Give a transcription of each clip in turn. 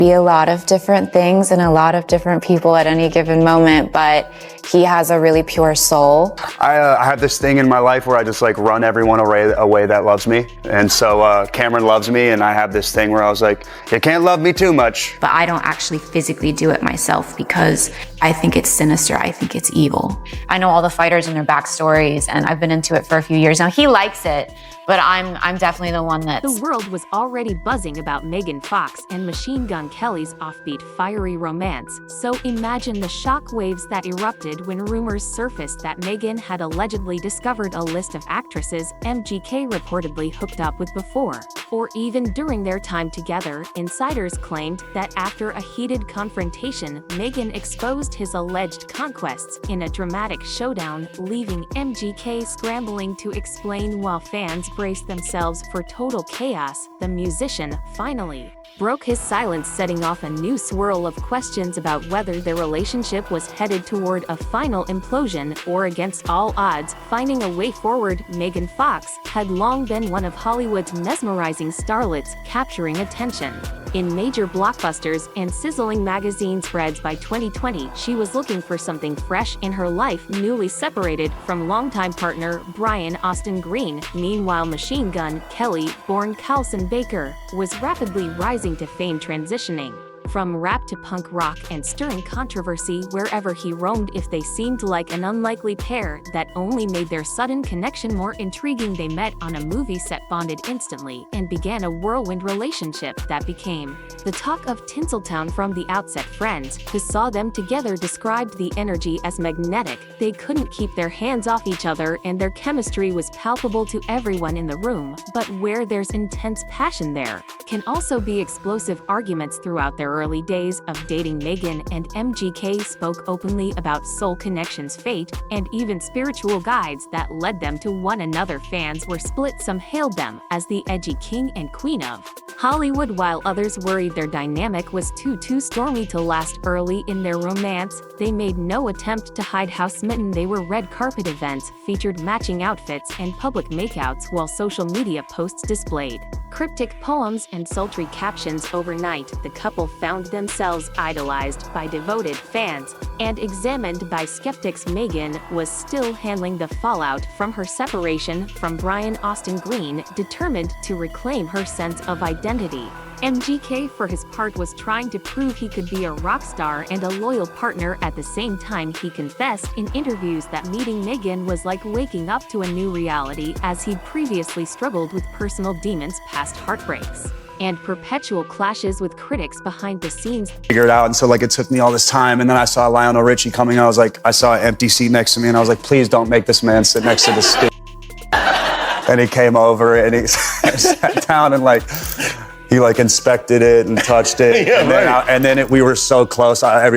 be a lot of different things and a lot of different people at any given moment, but he has a really pure soul. I have this thing in my life where I just like run everyone away that loves me. And so Cameron loves me, and I have this thing where I was like, you can't love me too much. But I don't actually physically do it myself because I think it's sinister. I think it's evil. I know all the fighters and their backstories, and I've been into it for a few years now. He likes it, but I'm definitely the one that's... The world was already buzzing about Megan Fox and Machine Gun Kelly's offbeat, fiery romance, so imagine the shockwaves that erupted when rumors surfaced that Megan had allegedly discovered a list of actresses MGK reportedly hooked up with before. Or even during their time together, insiders claimed that after a heated confrontation, Megan exposed his alleged conquests in a dramatic showdown, leaving MGK scrambling to explain while fans braced themselves for total chaos. The musician finally broke his silence, setting off a new swirl of questions about whether their relationship was headed toward a final implosion or, against all odds, finding a way forward. Megan Fox had long been one of Hollywood's mesmerizing starlets, capturing attention in major blockbusters and sizzling magazine spreads. By 2020, she was looking for something fresh in her life, newly separated from longtime partner Brian Austin Green. Meanwhile, Machine Gun Kelly, born Carlson Baker, was rapidly rising to fame, transitioning from rap to punk rock and stirring controversy wherever he roamed. If they seemed like an unlikely pair, that only made their sudden connection more intriguing. They met on a movie set, bonded instantly, and began a whirlwind relationship that became the talk of Tinseltown from the outset. Friends who saw them together described the energy as magnetic. They couldn't keep their hands off each other, and their chemistry was palpable to everyone in the room. But where there's intense passion, there can also be explosive arguments. Throughout their early days of dating, Megan and MGK spoke openly about soul connections, fate, and even spiritual guides that led them to one another. Fans were split. Some hailed them as the edgy king and queen of Hollywood, while others worried their dynamic was too stormy to last. Early in their romance, they made no attempt to hide how smitten they were. Red carpet events featured matching outfits and public makeouts, while social media posts displayed cryptic poems and sultry captions. Overnight, the couple found themselves idolized by devoted fans and examined by skeptics. Megan was still handling the fallout from her separation from Brian Austin Green, determined to reclaim her sense of identity. MGK, for his part, was trying to prove he could be a rock star and a loyal partner at the same time. He confessed in interviews that meeting Megan was like waking up to a new reality, as he'd previously struggled with personal demons, past heartbreaks, and perpetual clashes with critics behind the scenes. Figured it out, and so like it took me all this time, and then I saw Lionel Richie coming. I was like, I saw an empty seat next to me, and I was like, please don't make this man sit next to this stupid. And he came over and he sat down and like, he like inspected it and touched it. Yeah, and then we were so close. I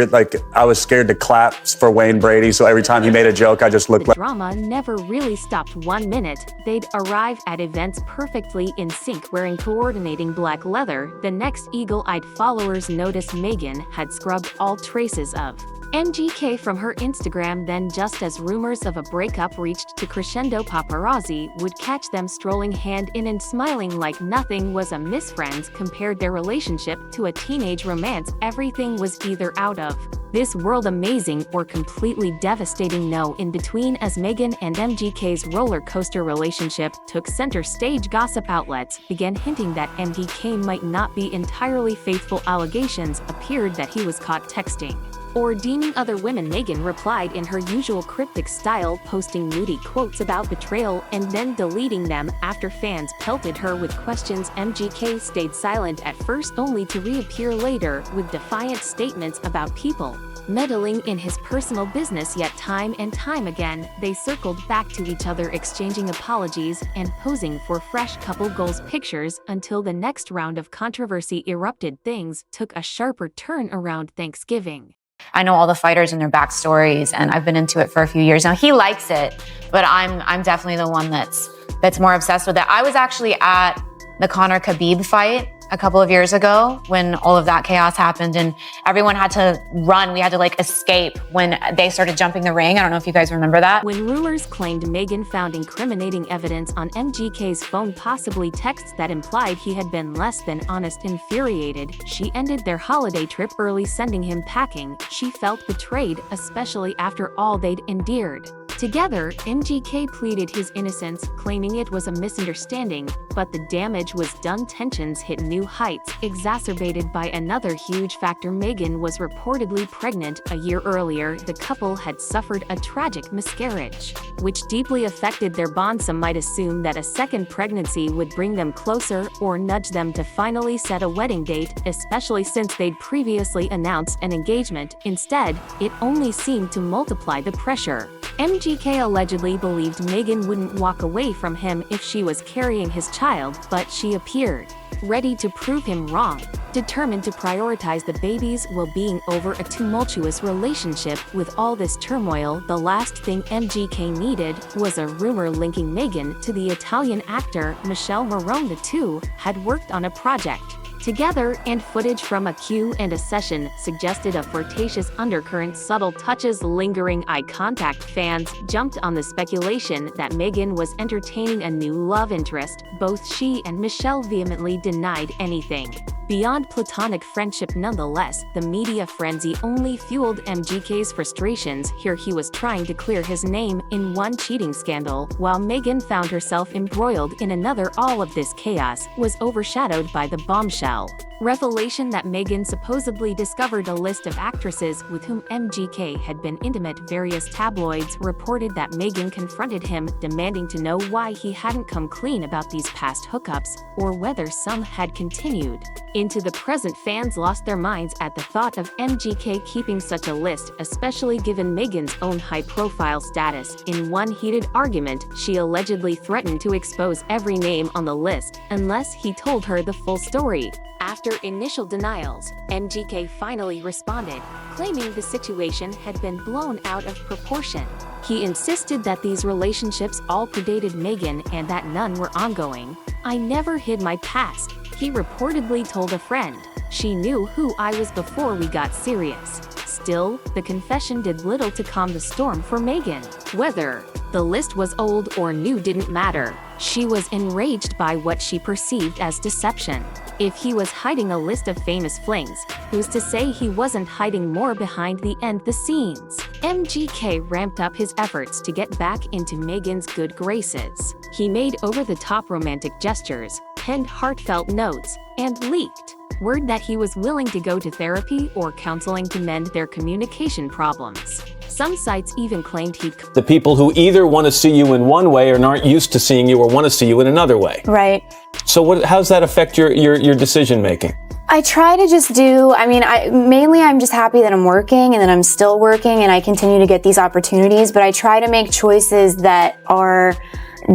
was scared to clap for Wayne Brady, so every time he made a joke, I just looked like... Drama never really stopped. 1 minute, they'd arrive at events perfectly in sync, wearing coordinating black leather. The next, eagle-eyed followers noticed Megan had scrubbed all traces of MGK from her Instagram. Then, just as rumors of a breakup reached to crescendo, paparazzi would catch them strolling hand in and smiling like nothing was amiss. Friends compared their relationship to a teenage romance. Everything was either out of this world, amazing, or completely devastating. No in between. As Megan and MGK's roller coaster relationship took center stage, gossip outlets began hinting that MGK might not be entirely faithful. Allegations appeared that he was caught texting or deeming other women. Megan replied in her usual cryptic style, posting moody quotes about betrayal and then deleting them after fans pelted her with questions. MGK stayed silent at first, only to reappear later with defiant statements about people meddling in his personal business. Yet time and time again, they circled back to each other, exchanging apologies and posing for fresh couple goals pictures, until the next round of controversy erupted. Things took a sharper turn around Thanksgiving. I know all the fighters and their backstories, and I've been into it for a few years now. He likes it, but I'm definitely the one that's more obsessed with it. I was actually at the Conor Khabib fight a couple of years ago when all of that chaos happened and everyone had to run. We had to like escape when they started jumping the ring. I don't know if you guys remember that. When rumors claimed Megan found incriminating evidence on MGK's phone, possibly texts that implied he had been less than honest, infuriated, she ended their holiday trip early, sending him packing. She felt betrayed, especially after all they'd endured. Together, MGK pleaded his innocence, claiming it was a misunderstanding, but the damage was done. Tensions hit new heights, exacerbated by another huge factor. Megan was reportedly pregnant. A year earlier, the couple had suffered a tragic miscarriage, which deeply affected their bond. Some might assume that a second pregnancy would bring them closer or nudge them to finally set a wedding date, especially since they'd previously announced an engagement. Instead, it only seemed to multiply the pressure. MGK allegedly believed Megan wouldn't walk away from him if she was carrying his child, but she appeared ready to prove him wrong, determined to prioritize the baby's well-being over a tumultuous relationship. With all this turmoil, the last thing MGK needed was a rumor linking Megan to the Italian actor Michele Morrone. The two had worked on a project together, and footage from a Q&A session suggested a flirtatious undercurrent, subtle touches, lingering eye contact. Fans jumped on the speculation that Megan was entertaining a new love interest. Both she and Michele vehemently denied anything beyond platonic friendship. Nonetheless, the media frenzy only fueled MGK's frustrations. Here he was trying to clear his name in one cheating scandal, while Megan found herself embroiled in another. All of this chaos was overshadowed by the bombshell revelation that Megan supposedly discovered a list of actresses with whom MGK had been intimate. Various tabloids reported that Megan confronted him, demanding to know why he hadn't come clean about these past hookups, or whether some had continued into the present. Fans lost their minds at the thought of MGK keeping such a list, especially given Megan's own high-profile status. In one heated argument, she allegedly threatened to expose every name on the list unless he told her the full story. After initial denials, MGK finally responded, claiming the situation had been blown out of proportion. He insisted that these relationships all predated Megan and that none were ongoing. "I never hid my past," he reportedly told a friend. "She knew who I was before we got serious." Still, the confession did little to calm the storm for Megan. Whether the list was old or new didn't matter. She was enraged by what she perceived as deception. If he was hiding a list of famous flings, who's to say he wasn't hiding more behind the scenes? MGK ramped up his efforts to get back into Megan's good graces. He made over-the-top romantic gestures, penned heartfelt notes, and leaked word that he was willing to go to therapy or counseling to mend their communication problems. Some sites even claimed he'd the people who either want to see you in one way or aren't used to seeing you or want to see you in another way. Right. So how's that affect your decision making? I try to just mainly I'm just happy that I'm working and that I'm still working and I continue to get these opportunities, but I try to make choices that are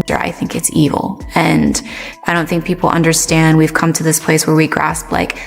I think it's evil. And I don't think people understand. We've come to this place where we grasp like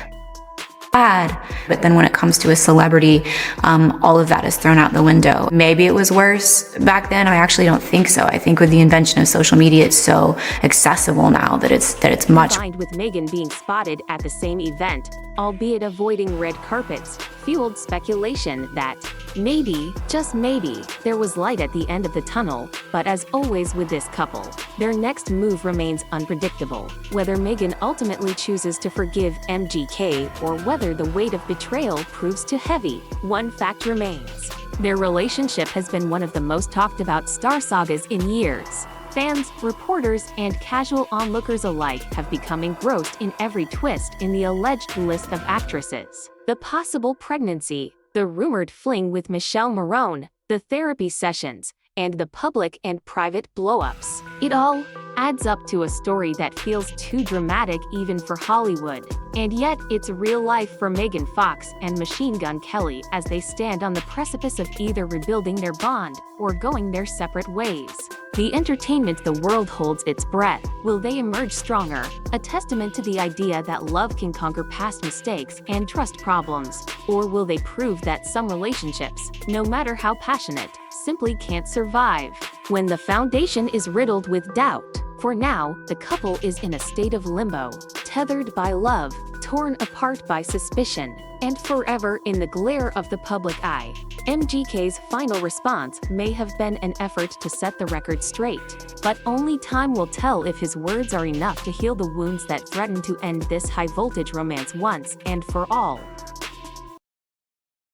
bad. But then when it comes to a celebrity, all of that is thrown out the window. Maybe it was worse back then. I actually don't think so. I think with the invention of social media, it's so accessible now that it's much. Combined with Megan being spotted at the same event, albeit avoiding red carpets, fueled speculation that maybe, just maybe, there was light at the end of the tunnel. But as always with this couple, their next move remains unpredictable. Whether Megan ultimately chooses to forgive MGK or whether the weight of betrayal proves too heavy, one fact remains. Their relationship has been one of the most talked about star sagas in years. Fans, reporters, and casual onlookers alike have become engrossed in every twist in the alleged list of actresses. The possible pregnancy, the rumored fling with Michele Morrone, the therapy sessions, and the public and private blow-ups. It all adds up to a story that feels too dramatic even for Hollywood. And yet, it's real life for Megan Fox and Machine Gun Kelly as they stand on the precipice of either rebuilding their bond or going their separate ways. The entertainment the world holds its breath. Will they emerge stronger? A testament to the idea that love can conquer past mistakes and trust problems. Or will they prove that some relationships, no matter how passionate, simply can't survive when the foundation is riddled with doubt? For now, the couple is in a state of limbo, untethered by love, torn apart by suspicion, and forever in the glare of the public eye. MGK's final response may have been an effort to set the record straight, but only time will tell if his words are enough to heal the wounds that threaten to end this high-voltage romance once and for all.